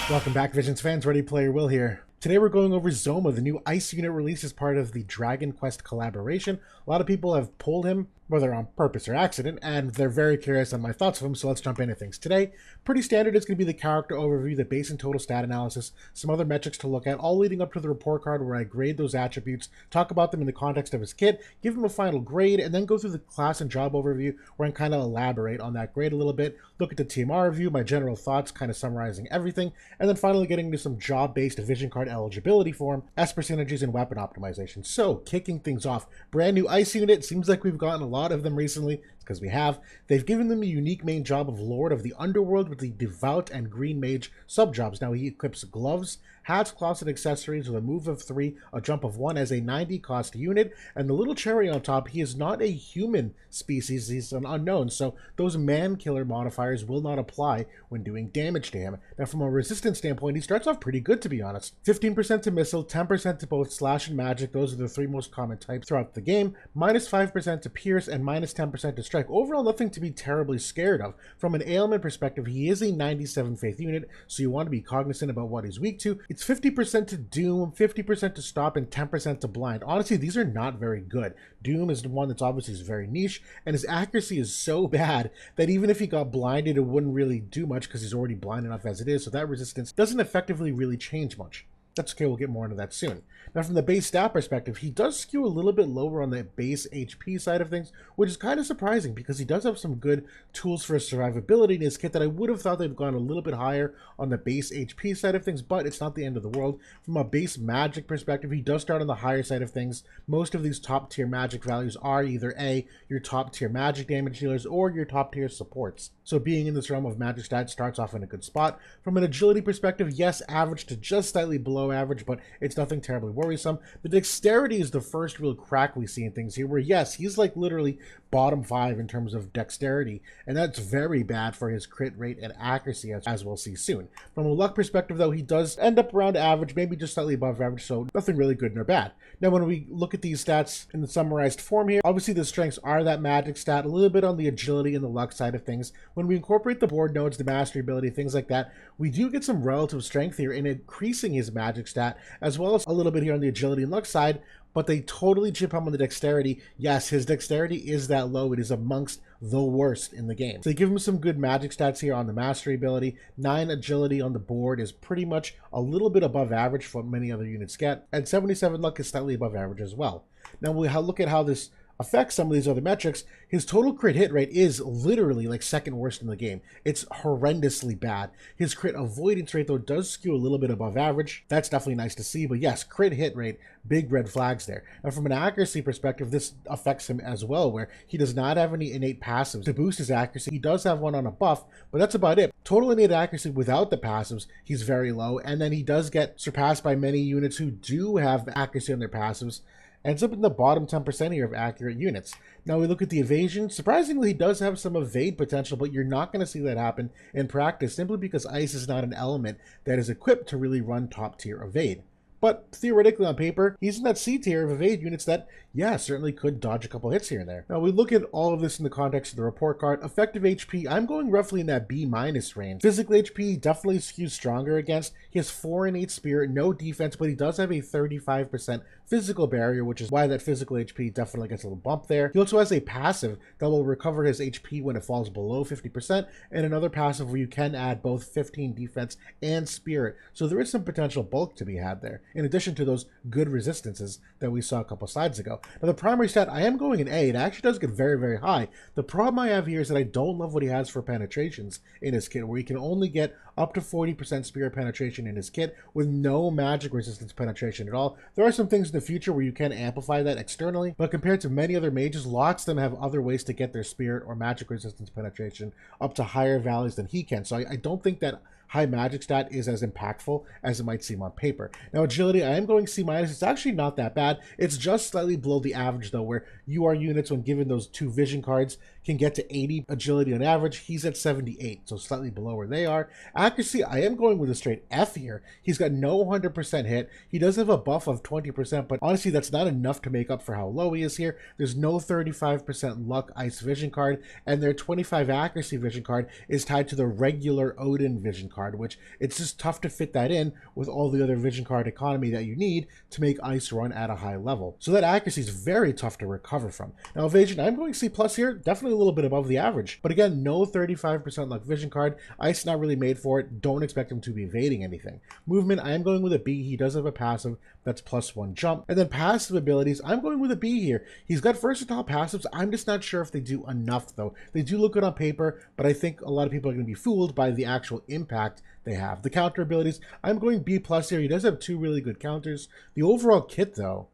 Welcome back, Visions fans. Ready Player Will here. Today we're going over Zoma, the new Ice unit released as part of the Dragon Quest collaboration. A lot of people have pulled him, whether on purpose or accident, and they're very curious on my thoughts of him, so let's jump into things. Today, pretty standard, it's going to be the character overview, the base and total stat analysis, some other metrics to look at, all leading up to the report card where I grade those attributes, talk about them in the context of his kit, give him a final grade, and then go through the class and job overview where I kind of elaborate on that grade a little bit, look at the TMR review, my general thoughts, kind of summarizing everything, and then finally getting into some job-based vision card eligibility form, Esper Synergies, and weapon optimization. So, kicking things off, brand new Ice unit. Seems like we've gotten a lot of them recently, because we have. They've given them a unique main job of Lord of the Underworld with the Devout and Green Mage subjobs. Now he equips gloves, hats, cloths, and accessories with a move of 3, a jump of 1 as a 90 cost unit, and the little cherry on top, he is not a human species, he's an unknown, so those man killer modifiers will not apply when doing damage to him. Now from a resistance standpoint, he starts off pretty good, to be honest. 15% to missile, 10% to both slash and magic, those are the 3 most common types throughout the game, minus 5% to pierce, and minus 10% to strike. Overall, nothing to be terribly scared of. From an ailment perspective, he is a 97 faith unit, so you want to be cognizant about what he's weak to. It's 50% to Doom, 50% to Stop, and 10% to Blind. Honestly, these are not very good. Doom is the one that's obviously very niche, and his accuracy is so bad that even if he got blinded, it wouldn't really do much because he's already blind enough as it is, so that resistance doesn't effectively really change much. That's okay, we'll get more into that soon. Now from the base stat perspective, he does skew a little bit lower on the base HP side of things, which is kind of surprising because he does have some good tools for survivability in his kit that I would have thought they'd gone a little bit higher on the base HP side of things, but it's not the end of the world. From a base magic perspective, he does start on the higher side of things. Most of these top tier magic values are either A, your top tier magic damage dealers, or your top tier supports. So being in this realm of magic stats starts off in a good spot. From an agility perspective, yes, average to just slightly below average, but it's nothing terribly worrisome. The dexterity is the first real crack we see in things here, where yes, he's like literally bottom 5 in terms of dexterity, and that's very bad for his crit rate and accuracy, as we'll see soon. From a luck perspective, though, he does end up around average, maybe just slightly above average, so nothing really good nor bad. Now, when we look at these stats in the summarized form here, obviously the strengths are that magic stat, a little bit on the agility and the luck side of things. When we incorporate the board nodes, the mastery ability, things like that, we do get some relative strength here in increasing his magic stat, as well as a little bit here on the agility and luck side, but they totally chip him on the dexterity. Yes, his dexterity is that low. It is amongst the worst in the game. So they give him some good magic stats here on the mastery ability. 9 agility on the board is pretty much a little bit above average for what many other units get, and 77 luck is slightly above average as well. Now we'll look at how this affects some of these other metrics. His total crit hit rate is literally like second worst in the game. It's horrendously bad. His crit avoidance rate, though, does skew a little bit above average. That's definitely nice to see, but yes, crit hit rate, big red flags there. And from an accuracy perspective, this affects him as well, where he does not have any innate passives to boost his accuracy. He does have one on a buff, but that's about it. Total innate accuracy without the passives, he's very low, and then he does get surpassed by many units who do have accuracy on their passives. Ends up in the bottom 10% here of accurate units. Now we look at the evasion. Surprisingly, he does have some evade potential, but you're not going to see that happen in practice simply because ice is not an element that is equipped to really run top tier evade. But theoretically on paper, he's in that C tier of evade units that, yeah, certainly could dodge a couple hits here and there. Now we look at all of this in the context of the report card. Effective HP, I'm going roughly in that B- range. Physical HP definitely skews stronger against. He has 4 innate spirit, no defense, but he does have a 35% physical barrier, which is why that physical HP definitely gets a little bump there. He also has a passive that will recover his HP when it falls below 50%, and another passive where you can add both 15 defense and spirit. So there is some potential bulk to be had there, in addition to those good resistances that we saw a couple slides ago. Now the primary stat, I am going in A. It actually does get very, very high. The problem I have here is that I don't love what he has for penetrations in his kit, where he can only get up to 40% spirit penetration in his kit with no magic resistance penetration at all. There are some things in the future where you can amplify that externally, but compared to many other mages, lots of them have other ways to get their spirit or magic resistance penetration up to higher values than he can. So I don't think that high magic stat is as impactful as it might seem on paper. Now agility, I am going C-. It's actually not that bad. It's just slightly below the average though, where UR units, when given those 2 vision cards, can get to 80 agility on average. He's at 78, so slightly below where they are. Accuracy, I am going with a straight F here. He's got no 100% hit. He does have a buff of 20%, but honestly, that's not enough to make up for how low he is here. There's no 35% luck ice vision card, and their 25 accuracy vision card is tied to the regular Odin vision card. card, which it's just tough to fit that in with all the other vision card economy that you need to make ice run at a high level. So that accuracy is very tough to recover from. Now evasion, I'm going C+ here, definitely a little bit above the average, but again, no 35% luck vision card. Ice not really made for it. Don't expect him to be evading anything. Movement, I am going with a B. He does have a passive that's +1 jump. And then passive abilities, I'm going with a B here. He's got versatile passives. I'm just not sure if they do enough though. They do look good on paper, but I think a lot of people are going to be fooled by the actual impact they have. The counter abilities, I'm going B+ here. He does have 2 really good counters. The overall kit though,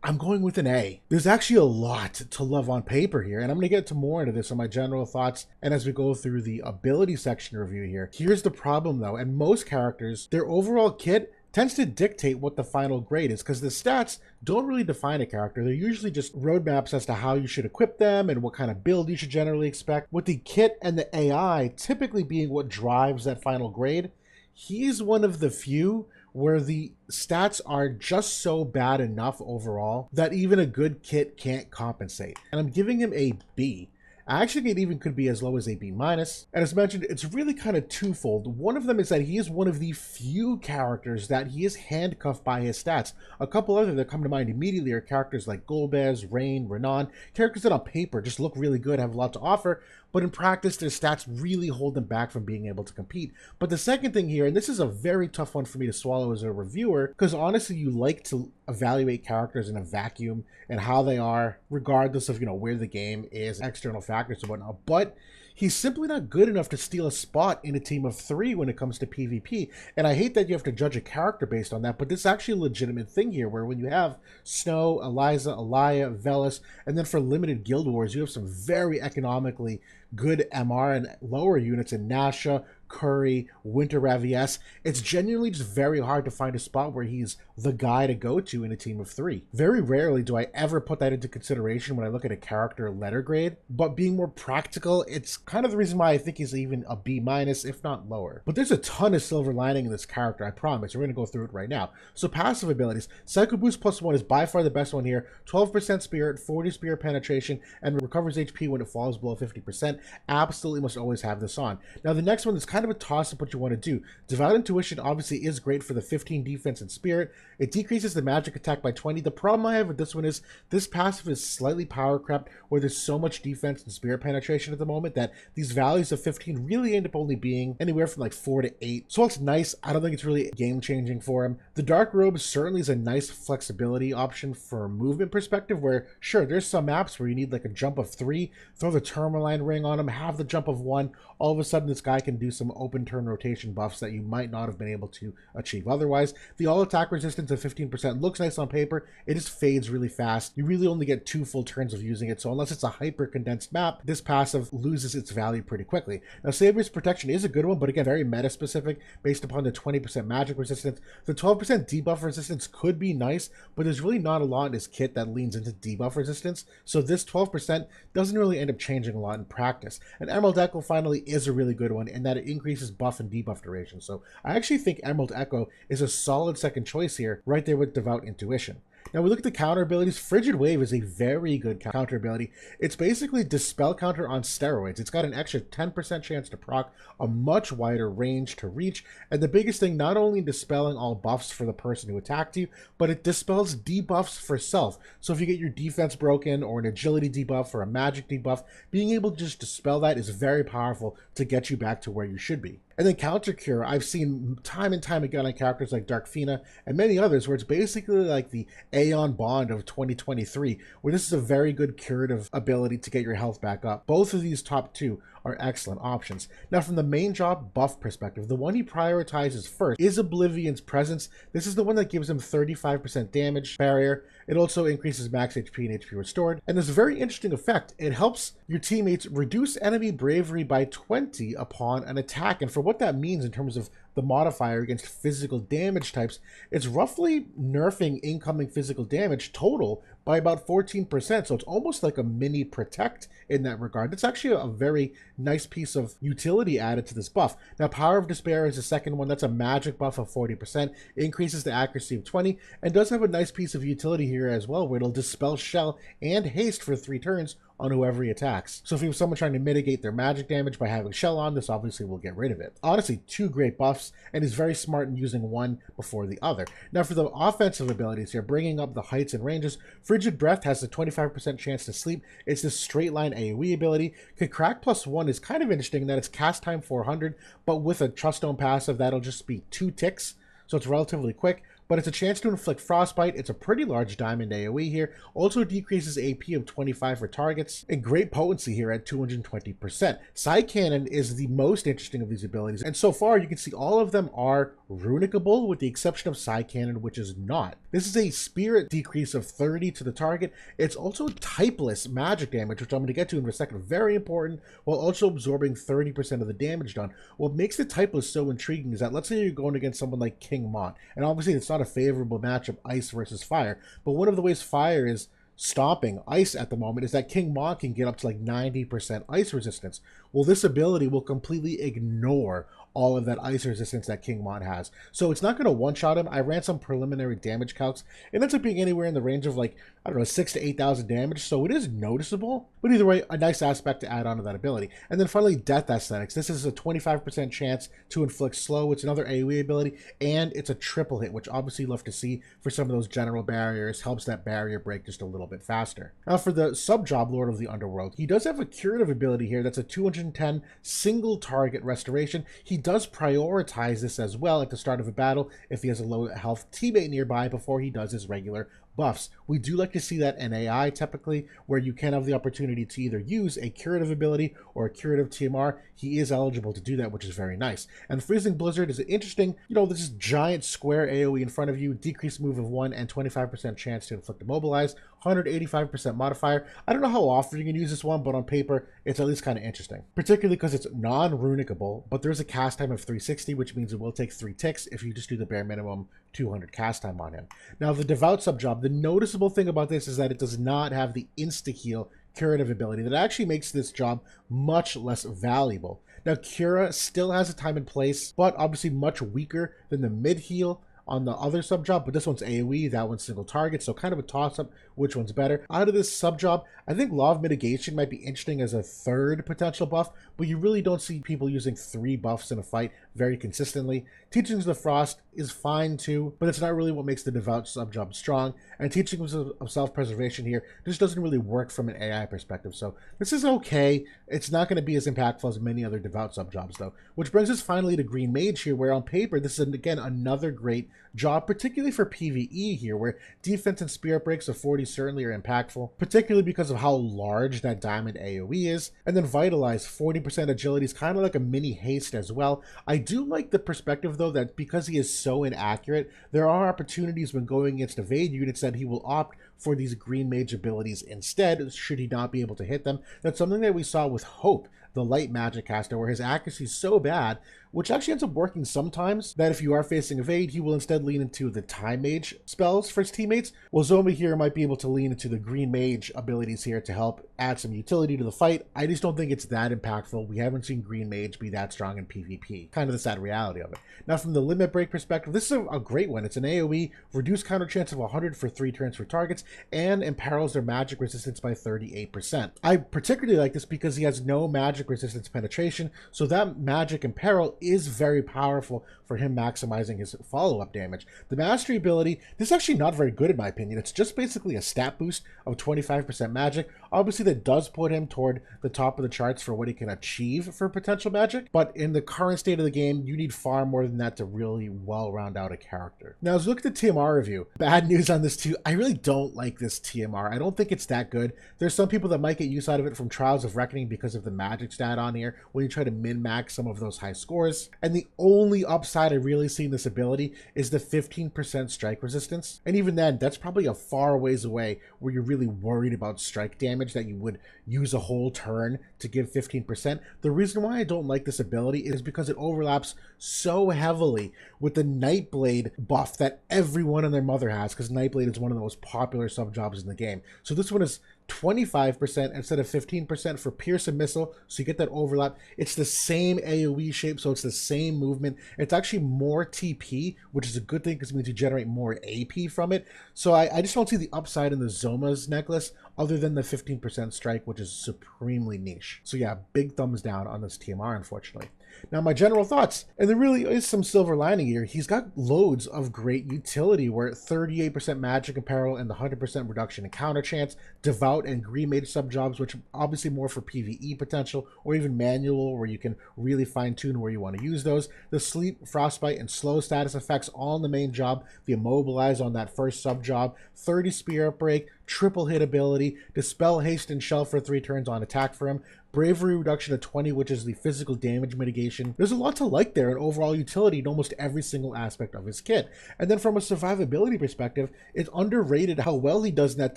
I'm going with an A. There's actually a lot to love on paper here, and I'm going to get to more into this on my general thoughts and as we go through the ability section review here. Here's the problem though, and most characters, their overall kit tends to dictate what the final grade is, because the stats don't really define a character. They're usually just roadmaps as to how you should equip them and what kind of build you should generally expect, with the kit and the AI typically being what drives that final grade. He's one of the few where the stats are just so bad enough overall that even a good kit can't compensate. And I'm giving him a B. Actually, it even could be as low as a B-. And as mentioned, it's really kind of twofold. One of them is that he is one of the few characters that he is handcuffed by his stats. A couple other that come to mind immediately are characters like Golbez, Rain, Renan, characters that on paper just look really good, have a lot to offer, but in practice, their stats really hold them back from being able to compete. But the second thing here, and this is a very tough one for me to swallow as a reviewer, because honestly, you like to evaluate characters in a vacuum and how they are, regardless of, where the game is, external factors and whatnot. But he's simply not good enough to steal a spot in a team of 3 when it comes to PvP. And I hate that you have to judge a character based on that, but this is actually a legitimate thing here, where when you have Snow, Eliza, Elia, Velis, and then for limited guild wars, you have some very economically good MR and lower units in Nasha, Curry, Winter Ravies. It's genuinely just very hard to find a spot where he's the guy to go to in a team of 3. Very rarely do I ever put that into consideration when I look at a character letter grade, but being more practical, it's kind of the reason why I think he's even a B-, if not lower. But there's a ton of silver lining in this character, I promise. We're going to go through it right now. So passive abilities. Psycho Boost +1 is by far the best one here. 12% Spirit, 40 Spirit penetration, and recovers HP when it falls below 50%. Absolutely must always have this on. Now the next one is kind of a toss-up what you want to do. Devout Intuition obviously is great for the 15 defense and Spirit. It decreases the magic attack by 20. The problem I have with this one is this passive is slightly power crept, where there's so much defense and Spirit penetration at the moment that these values of 15 really end up only being anywhere from like 4 to 8. So it's nice. I don't think it's really game-changing for him. The Dark Robe certainly is a nice flexibility option for a movement perspective, where sure, there's some maps where you need like a jump of 3, throw the Tourmaline ring on him, have the jump of 1, all of a sudden this guy can do some open turn rotation buffs that you might not have been able to achieve otherwise. The all attack resistance of 15% looks nice on paper. It just fades really fast. You really only get 2 full turns of using it, so unless it's a hyper condensed map, this passive loses its value pretty quickly. Now Savior's Protection is a good one, but again, very meta specific based upon the 20% magic resistance. The 12% debuff resistance could be nice, but there's really not a lot in this kit that leans into debuff resistance, so this 12% doesn't really end up changing a lot in practice. And Emerald Echo finally is a really good one in that it increases buff and debuff duration. So I actually think Emerald Echo is a solid second choice here, right there with Devout Intuition. Now we look at the counter abilities. Frigid Wave is a very good counter ability. It's basically Dispel counter on steroids. It's got an extra 10% chance to proc, a much wider range to reach, and the biggest thing, not only dispelling all buffs for the person who attacked you, but it dispels debuffs for self. So if you get your defense broken or an agility debuff or a magic debuff, being able to just dispel that is very powerful to get you back to where you should be. And then Counter Cure, I've seen time and time again on characters like Dark Fina and many others, where it's basically like the Aeon Bond of 2023, where this is a very good curative ability to get your health back up. Both of these top 2 are excellent options. Now from the main job buff perspective, the one he prioritizes first is Oblivion's Presence. This is the one that gives him 35% damage barrier. It also increases max HP and HP restored. And there's a very interesting effect. It helps your teammates reduce enemy bravery by 20 upon an attack. And for what that means in terms of the modifier against physical damage types, it's roughly nerfing incoming physical damage total by about 14%. So it's almost like a mini protect in that regard. It's actually a very nice piece of utility added to this buff. Now Power of Despair is the second one. That's a magic buff of 40%, increases the accuracy of 20, and does have a nice piece of utility here as well, where it'll dispel shell and haste for 3 turns on whoever he attacks. So if he was someone trying to mitigate their magic damage by having Shell on, this obviously will get rid of it. Honestly, two great buffs, and he's very smart in using one before the other. Now for the offensive abilities here, bringing up the heights and ranges, Frigid Breath has a 25% chance to sleep. It's this straight line AoE ability. Could crack +1 is kind of interesting that it's cast time 400, but with a Truststone passive, that'll just be 2 ticks, so it's relatively quick. But it's a chance to inflict Frostbite. It's a pretty large diamond AoE here. Also decreases AP of 25 for targets, and great potency here at 220%. Side Cannon is the most interesting of these abilities, and so far you can see all of them are runicable with the exception of Side Cannon, which is not. This is a spirit decrease of 30 to the target. It's also typeless magic damage, which I'm going to get to in a second, very important, while also absorbing 30% of the damage done. What makes the typeless so intriguing is that, let's say you're going against someone like King Mont, and obviously it's not a favorable matchup, ice versus fire, but one of the ways fire is stomping ice at the moment is that King Mont can get up to like 90% ice resistance. Well, this ability will completely ignore all of that ice resistance that King Mont has. So it's not going to one-shot him. I ran some preliminary damage calcs. It ends up being anywhere in the range of like, I don't know, 6,000 to 8,000 damage. So it is noticeable. But either way, a nice aspect to add on to that ability. And then finally, Death Aesthetics. This is a 25% chance to inflict slow. It's another AoE ability. And it's a triple hit, which obviously you love to see for some of those general barriers. Helps that barrier break just a little bit faster. Now for the Subjob Lord of the Underworld, he does have a curative ability here. That's a 210 single target restoration. He does prioritize this as well at the start of a battle if he has a low health teammate nearby before he does his regular buffs. We do like to see that in AI typically, where you can have the opportunity to either use a curative ability or a curative TMR. He is eligible to do that, which is very nice. And Freezing Blizzard is interesting. You know, this is giant square AoE in front of you, decreased move of 1 and 25% chance to inflict immobilize, 185% modifier. I don't know how often you can use this one, but on paper, it's at least kind of interesting. Particularly because it's non-runicable, but there's a cast time of 360, which means it will take 3 ticks if you just do the bare minimum 200 cast time on him. Now, the Devout Subjob, the noticeable thing about this is that it does not have the insta-heal curative ability that actually makes this job much less valuable. Now, Cura still has a time and place, but obviously much weaker than the mid-heal on the other sub-job, but this one's AoE, that one's single target, so kind of a toss-up which one's better. Out of this sub-job, I think Law of Mitigation might be interesting as a third potential buff, but you really don't see people using 3 buffs in a fight very consistently. Teachings of the Frost is fine too, but it's not really what makes the Devout sub-job strong, and Teachings of Self-Preservation here just doesn't really work from an AI perspective, so this is okay. It's not going to be as impactful as many other Devout sub-jobs though, which brings us finally to Green Mage here, where on paper this is again another great job, particularly for PvE here, where defense and spirit breaks of 40 certainly are impactful, particularly because of how large that diamond AoE is. And then Vitalize, 40% agility is kind of like a mini haste as well. I do like the perspective though that because he is so inaccurate, there are opportunities when going against evade units that he will opt for these Green Mage abilities instead, should he not be able to hit them. That's something that we saw with Hope, the light magic caster, where his accuracy is so bad, which actually ends up working sometimes, that if you are facing evade, he will instead lean into the Time Mage spells for his teammates. Well, Zoma here might be able to lean into the Green Mage abilities here to help add some utility to the fight. I just don't think it's that impactful. We haven't seen Green Mage be that strong in PvP. Kind of the sad reality of it. Now, from the limit break perspective, this is a great one. It's an AoE, reduced counter chance of 100 for 3 turns for targets, and imperils their magic resistance by 38%. I particularly like this because he has no magic resistance penetration, so that magic imperil is very powerful for him maximizing his follow-up damage. The mastery ability, this is actually not very good in my opinion. It's just basically a stat boost of 25% magic. Obviously that does put him toward the top of the charts for what he can achieve for potential magic, but in the current state of the game, you need far more than that to really well round out a character. Now, as we look at the TMR review, bad news on this too. I really don't like this TMR. I don't think it's that good. There's some people that might get use out of it from Trials of Reckoning because of the magic stat on here when you try to min-max some of those high scores. And the only upside I really see in this ability is the 15% strike resistance. And even then, that's probably a far ways away where you're really worried about strike damage that you would use a whole turn to give 15%. The reason why I don't like this ability is because it overlaps so heavily with the Nightblade buff that everyone and their mother has, because Nightblade is one of the most popular sub-jobs in the game. So this one is 25% instead of 15% for Pierce and Missile, so you get that overlap. It's the same AoE shape, so it's the same movement. It's actually more TP, which is a good thing because it means you generate more AP from it. So I just don't see the upside in the Zoma's necklace other than the 15% strike, which is supremely niche. So yeah, big thumbs down on this TMR, unfortunately. Now, my general thoughts, and there really is some silver lining here. He's got loads of great utility, where 38% magic apparel and the 100% reduction in counter chance, Devout and Green Mage subjobs, which are obviously more for PvE potential, or even manual, where you can really fine-tune where you want to use those. The sleep, frostbite, and slow status effects all in the main job, the immobilize on that first subjob, 30 spirit break, triple hit ability, dispel haste and shell for 3 turns on attack for him, bravery reduction to 20, which is the physical damage mitigation. There's a lot to like there, and overall utility in almost every single aspect of his kit. And then from a survivability perspective, it's underrated how well he does in that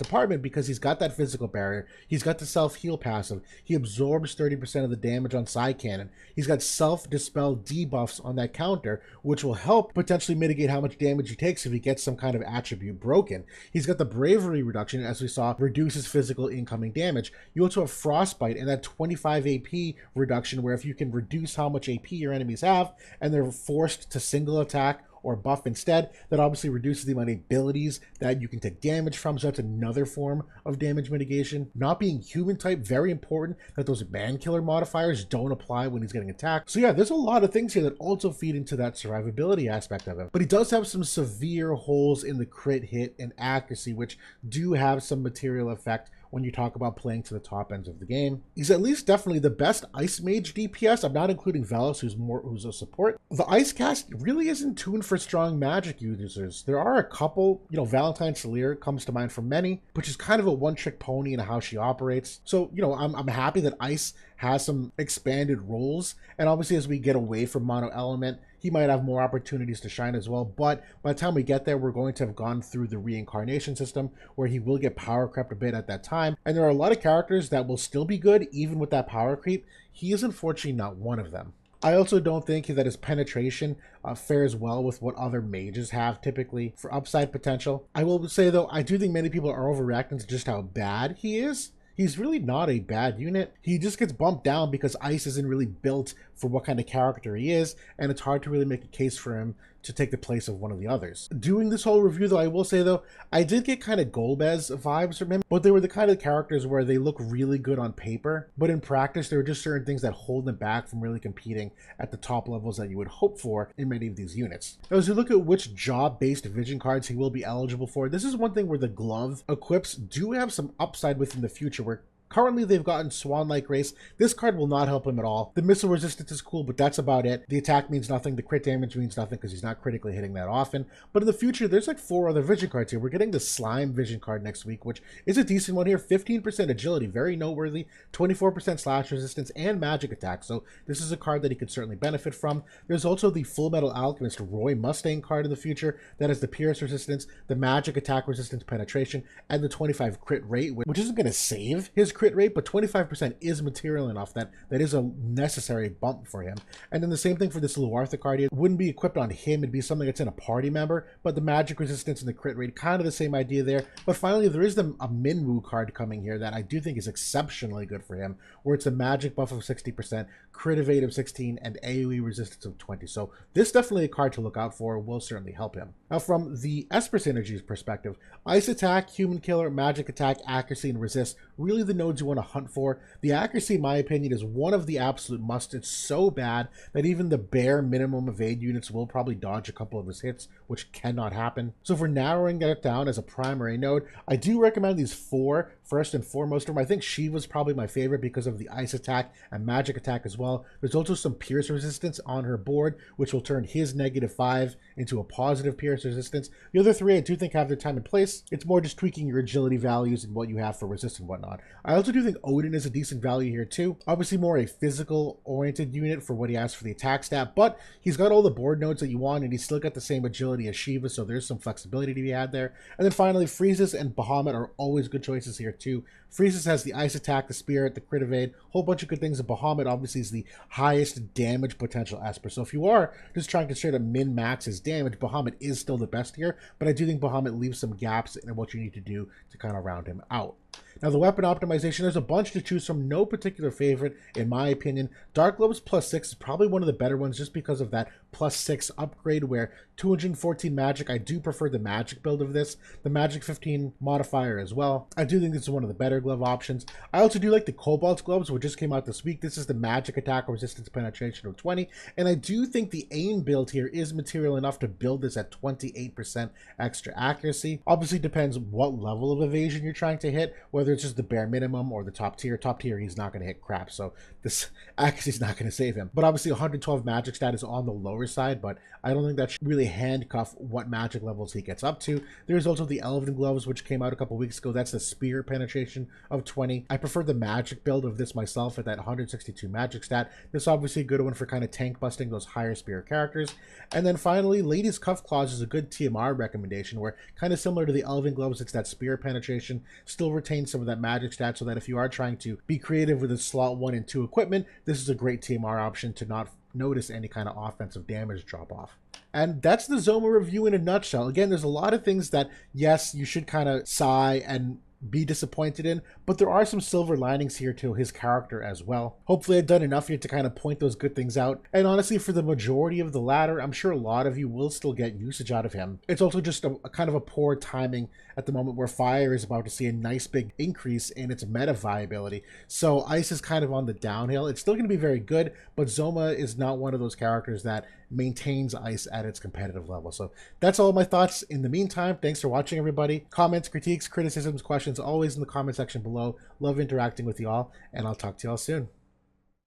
department, because he's got that physical barrier, he's got the self-heal passive, he absorbs 30% of the damage on side cannon, he's got self-dispel debuffs on that counter, which will help potentially mitigate how much damage he takes if he gets some kind of attribute broken. He's got the bravery reduction, as we saw, reduces physical incoming damage. You also have frostbite and that 25 AP reduction, where if you can reduce how much AP your enemies have and they're forced to single attack or buff instead, that obviously reduces the amount of abilities that you can take damage from, so that's another form of damage mitigation. Not being human type, very important that those man killer modifiers don't apply when he's getting attacked. So yeah, there's a lot of things here that also feed into that survivability aspect of him. But he does have some severe holes in the crit hit and accuracy, which do have some material effect when you talk about playing to the top ends of the game. He's at least definitely the best Ice Mage DPS. I'm not including Velos, who's a support. The Ice Cast really isn't tuned for strong magic users. There are a couple, Valentine Salir comes to mind for many, but she's kind of a one-trick pony in how she operates. So, I'm happy that Ice has some expanded roles, and obviously as we get away from mono element, he might have more opportunities to shine as well. But by the time we get there, we're going to have gone through the reincarnation system, where he will get power crept a bit at that time. And there are a lot of characters that will still be good even with that power creep. He is unfortunately not one of them. I also don't think that his penetration fares well with what other mages have typically for upside potential. I will say though, I do think many people are overreacting to just how bad he is. He's really not a bad unit. He just gets bumped down because Ice isn't really built for what kind of character he is, and it's hard to really make a case for him to take the place of one of the others. Doing this whole review though, I will say though, I did get kind of Golbez vibes from him, but they were the kind of characters where they look really good on paper, but in practice there are just certain things that hold them back from really competing at the top levels that you would hope for in many of these units. Now, as you look at which job-based vision cards he will be eligible for, this is one thing where the glove equips do have some upside within the future, where currently they've gotten Swan-like Race. This card will not help him at all. The missile resistance is cool, but that's about it. The attack means nothing. The crit damage means nothing because he's not critically hitting that often. But in the future, there's like 4 other vision cards here. We're getting the Slime vision card next week, which is a decent one here. 15% agility, very noteworthy. 24% slash resistance and magic attack. So this is a card that he could certainly benefit from. There's also the Full Metal Alchemist Roy Mustang card in the future that has the Pierce resistance, the magic attack resistance penetration, and the 25 crit rate, which isn't going to save his crit rate, but 25% is material enough that is a necessary bump for him. And then the same thing for this Luartha card. It wouldn't be equipped on him, it'd be something that's in a party member, but the magic resistance and the crit rate, kind of the same idea there. But finally, there is a Minwu card coming here that I do think is exceptionally good for him, where it's a magic buff of 60%, crit evade of 16, and AoE resistance of 20. So this is definitely a card to look out for, will certainly help him. Now from the Esper Synergies perspective, Ice Attack, Human Killer, Magic Attack, Accuracy, and Resist, really the nodes you want to hunt for. The accuracy, in my opinion, is one of the absolute musts. It's so bad that even the bare minimum evade units will probably dodge a couple of his hits, which cannot happen. So for narrowing that down as a primary node, I do recommend these 4 first and foremost. I think Shiva's probably my favorite because of the Ice Attack and Magic Attack as well. There's also some Pierce resistance on her board, which will turn his -5 into a positive Pierce resistance. The other 3 I do think have their time and place. It's more just tweaking your agility values and what you have for resist and whatnot. I also do think Odin is a decent value here too. Obviously more a physical oriented unit for what he has for the attack stat, but he's got all the board nodes that you want and he's still got the same agility as Shiva, so there's some flexibility to be had there. And then finally, Freezes and Bahamut are always good choices here too. Freezes has the Ice Attack, the Spirit, the crit evade, whole bunch of good things. And Bahamut obviously is the highest damage potential Esper. So if you are just trying to straight up min-max his damage, Bahamut is still the best here, but I do think Bahamut leaves some gaps in what you need to do to kind of round him out. Now the weapon optimization, there's a bunch to choose from, no particular favorite in my opinion. Dark Gloves +6 is probably one of the better ones just because of that +6 upgrade, where 214 magic, I do prefer the magic build of this, the magic 15 modifier as well. I do think this is one of the better glove options. I also do like the Cobalt gloves, which just came out this week. This is the magic attack resistance penetration of 20, and I do think the aim build here is material enough to build this at 28% extra accuracy. Obviously depends what level of evasion you're trying to hit, whether it's just the bare minimum or the top tier. Top tier, he's not going to hit crap, so this accuracy is not going to save him. But obviously 112 magic stat is on the lower side, but I don't think that should really handcuff what magic levels he gets up to. There's also the Elven gloves, which came out a couple weeks ago. That's the spear penetration of 20. I prefer the magic build of this myself at that 162 magic stat. This is obviously a good one for kind of tank busting those higher spear characters. And then finally, Lady's Cuff Claws is a good TMR recommendation, where kind of similar to the Elven gloves, it's that spear penetration, still retains some of that magic stat, so that if you are trying to be creative with the slot 1 and 2 equipment, this is a great TMR option to not notice any kind of offensive damage drop off. And that's the Zoma review in a nutshell. Again, there's a lot of things that, yes, you should kind of sigh and be disappointed in, but there are some silver linings here to his character as well. Hopefully I've done enough here to kind of point those good things out. And honestly, for the majority of the latter, I'm sure a lot of you will still get usage out of him. It's also just a kind of a poor timing at the moment where Fire is about to see a nice big increase in its meta viability. So Ice is kind of on the downhill. It's still going to be very good, but Zoma is not one of those characters that maintains Ice at its competitive level. So that's all my thoughts. In the meantime, thanks for watching, everybody. Comments, critiques, criticisms, questions, always in the comment section below. Love interacting with you all, and I'll talk to you all soon.